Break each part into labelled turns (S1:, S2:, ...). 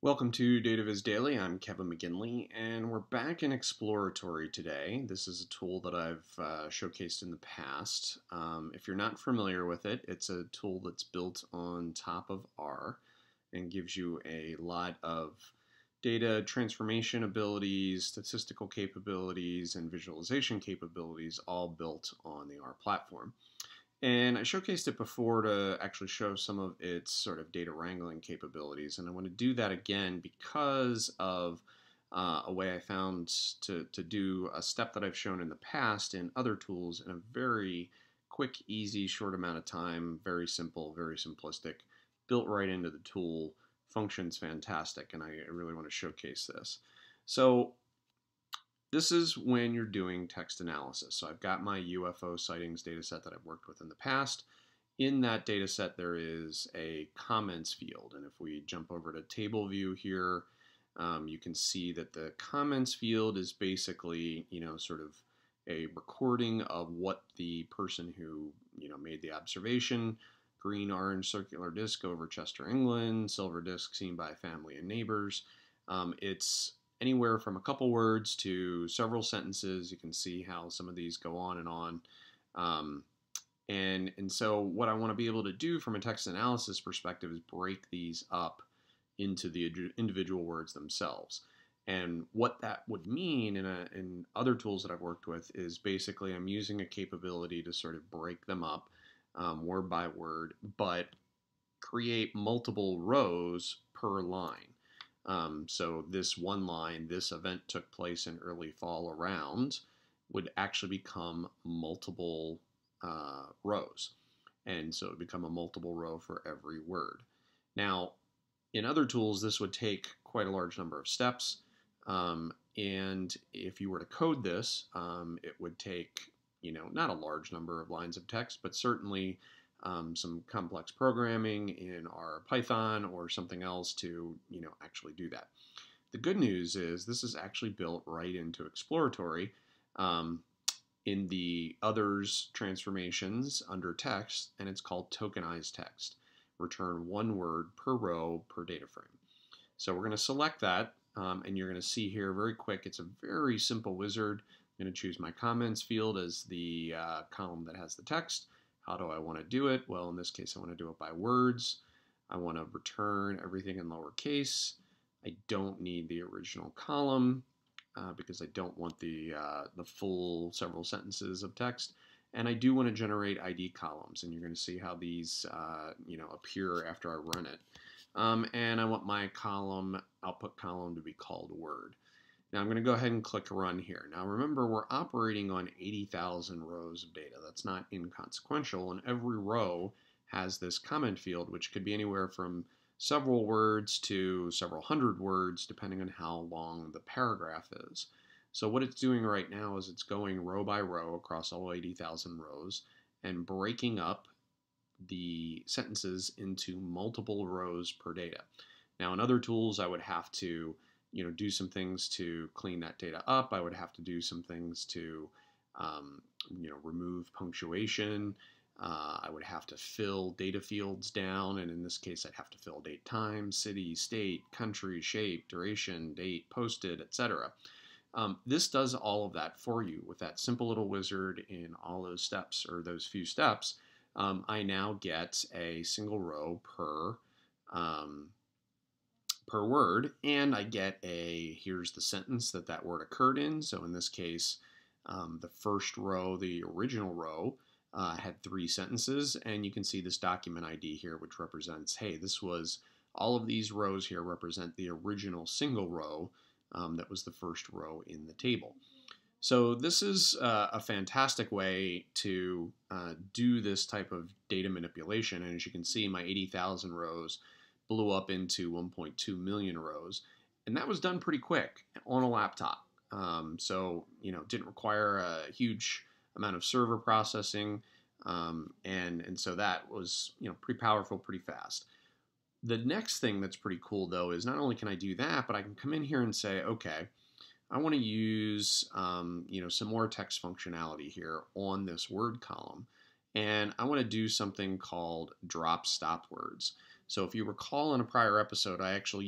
S1: Welcome to DataViz Daily. I'm Kevin McGinley, and we're back in Exploratory today. This is a tool that I've showcased in the past. If you're not familiar with it, it's a tool that's built on top of R and gives you a lot of data transformation abilities, statistical capabilities, and visualization capabilities, all built on the R platform. And I showcased it before to actually show some of its sort of data wrangling capabilities. And I want to do that again because of a way I found to do a step that I've shown in the past in other tools in a very quick, easy, short amount of time. Very simple, very simplistic, built right into the tool, functions fantastic, and I really want to showcase this. So this is when you're doing text analysis. So I've got my UFO sightings data set that I've worked with in the past. In that data set, there is a comments field. And if we jump over to table view here, you can see that the comments field is basically, sort of a recording of what the person who, made the observation, green, orange, circular disc over Chester, England, silver disc seen by family and neighbors. It's anywhere from a couple words to several sentences. You can see how some of these go on and on. And so what I want to be able to do from a text analysis perspective is break these up into the individual words themselves. And what that would mean in other tools that I've worked with is basically I'm using a capability to sort of break them up word by word, but create multiple rows per line. So this one line, this event took place in early fall around, would actually become multiple rows. And so it would become a multiple row for every word. Now, in other tools, this would take quite a large number of steps. And if you were to code this, it would take, not a large number of lines of text, but certainly some complex programming in our Python or something else to, actually do that. The good news is this is actually built right into Exploratory. In the others transformations under text, and it's called Tokenize text. Return one word per row per data frame. So we're going to select that, and you're going to see here very quick. It's a very simple wizard. I'm going to choose my comments field as the column that has the text. How do I want to do it? Well, in this case, I want to do it by words. I want to return everything in lowercase. I don't need the original column because I don't want the full several sentences of text. And I do want to generate ID columns, and you're going to see how these appear after I run it. And I want my output column to be called word. Now I'm going to go ahead and click run here. Now remember, we're operating on 80,000 rows of data. That's not inconsequential, and every row has this comment field, which could be anywhere from several words to several hundred words, depending on how long the paragraph is. So what it's doing right now is it's going row by row across all 80,000 rows and breaking up the sentences into multiple rows per data. Now in other tools, I would have to do some things to clean that data up. I would have to do some things to, remove punctuation. I would have to fill data fields down, and in this case, I'd have to fill date, time, city, state, country, shape, duration, date, posted, etc. This does all of that for you with that simple little wizard in all those steps, or those few steps. I now get a single row per word, and I get here's the sentence that word occurred in. So in this case, the first row, the original row, had 3 sentences, and you can see this document ID here, which represents, hey, all of these rows here represent the original single row that was the first row in the table. So this is a fantastic way to do this type of data manipulation, and as you can see, my 80,000 rows blew up into 1.2 million rows, and that was done pretty quick on a laptop. So didn't require a huge amount of server processing, and so that was pretty powerful, pretty fast. The next thing that's pretty cool though is not only can I do that, but I can come in here and say, okay, I want to use some more text functionality here on this word column, and I want to do something called drop stop words. So if you recall in a prior episode, I actually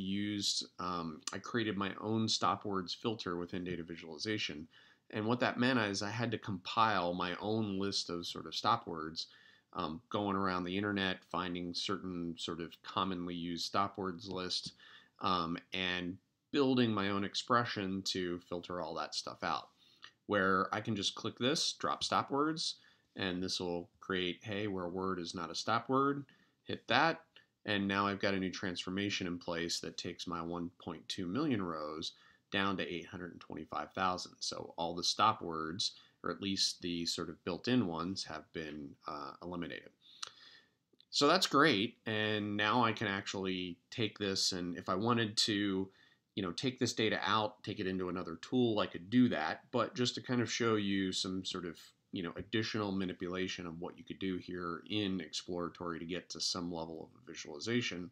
S1: I created my own stop words filter within data visualization. And what that meant is I had to compile my own list of sort of stop words, going around the internet, finding certain sort of commonly used stop words list, and building my own expression to filter all that stuff out. Where I can just click this, drop stop words, and this will create, hey, where a word is not a stop word, hit that, and now I've got a new transformation in place that takes my 1.2 million rows down to 825,000. So all the stop words, or at least the sort of built-in ones, have been eliminated. So that's great, and now I can actually take this, and if I wanted to, take this data out, take it into another tool, I could do that. But just to kind of show you some sort of, additional manipulation of what you could do here in Exploratory to get to some level of visualization,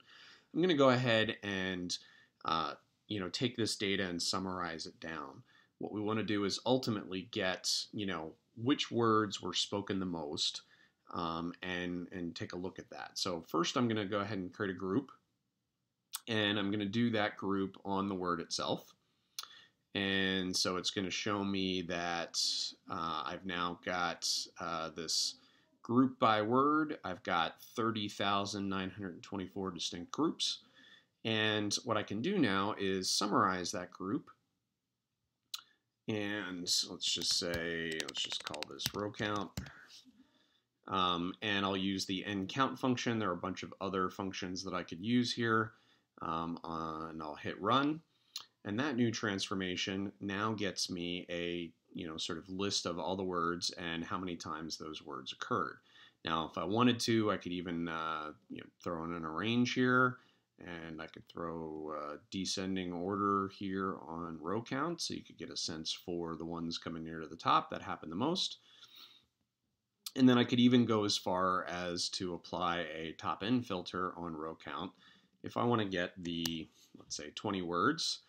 S1: I'm going to go ahead and, take this data and summarize it down. What we want to do is ultimately get, which words were spoken the most, and take a look at that. So first I'm going to go ahead and create a group, and I'm going to do that group on the word itself. And so it's going to show me that I've now got this group by word. I've got 30,924 distinct groups. And what I can do now is summarize that group. And let's just call this row count. And I'll use the endCount function. There are a bunch of other functions that I could use here. And I'll hit run. And that new transformation now gets me a sort of list of all the words and how many times those words occurred. Now, if I wanted to, I could even throw in an arrange here, and I could throw descending order here on row count, so you could get a sense for the ones coming near to the top that happen the most. And then I could even go as far as to apply a top-end filter on row count if I want to get the, let's say, 20 words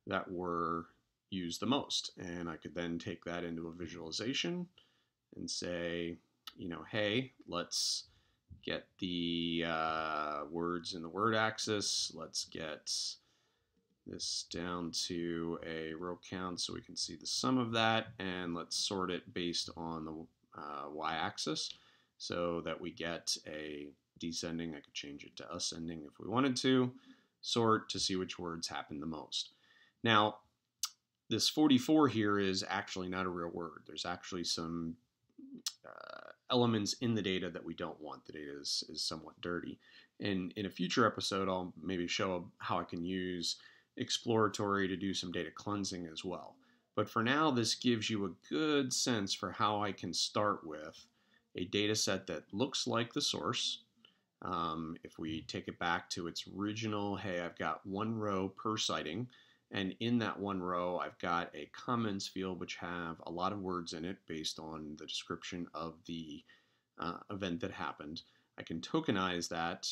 S1: that were used the most. And I could then take that into a visualization and say, hey, let's get the words in the word axis. Let's get this down to a row count so we can see the sum of that, and let's sort it based on the y-axis so that we get a descending. I could change it to ascending if we wanted to, sort to see which words happen the most. Now, this 44 here is actually not a real word. There's actually some elements in the data that we don't want. The data is somewhat dirty. And in a future episode, I'll maybe show how I can use Exploratory to do some data cleansing as well. But for now, this gives you a good sense for how I can start with a data set that looks like the source. If we take it back to its original, hey, I've got one row per citing, and in that one row, I've got a comments field which have a lot of words in it based on the description of the event that happened. I can tokenize that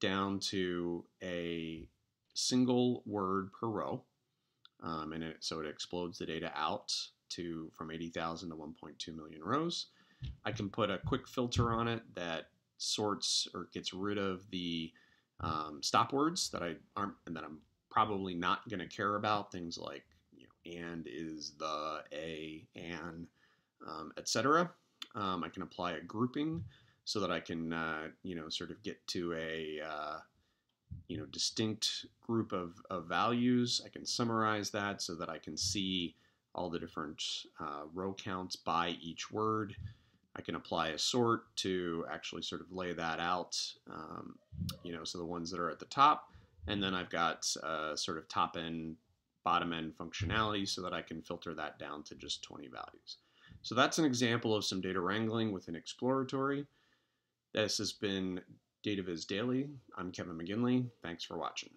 S1: down to a single word per row, so it explodes the data out from 80,000 to 1.2 million rows. I can put a quick filter on it that sorts or gets rid of the stop words that I'm probably not going to care about, things like and, is, the, a, and, etc. I can apply a grouping so that I can sort of get to a distinct group of values. I can summarize that so that I can see all the different row counts by each word. I can apply a sort to actually sort of lay that out, so the ones that are at the top. And then I've got sort of top end, bottom end functionality so that I can filter that down to just 20 values. So that's an example of some data wrangling within Exploratory. This has been DataViz Daily. I'm Kevin McGinley. Thanks for watching.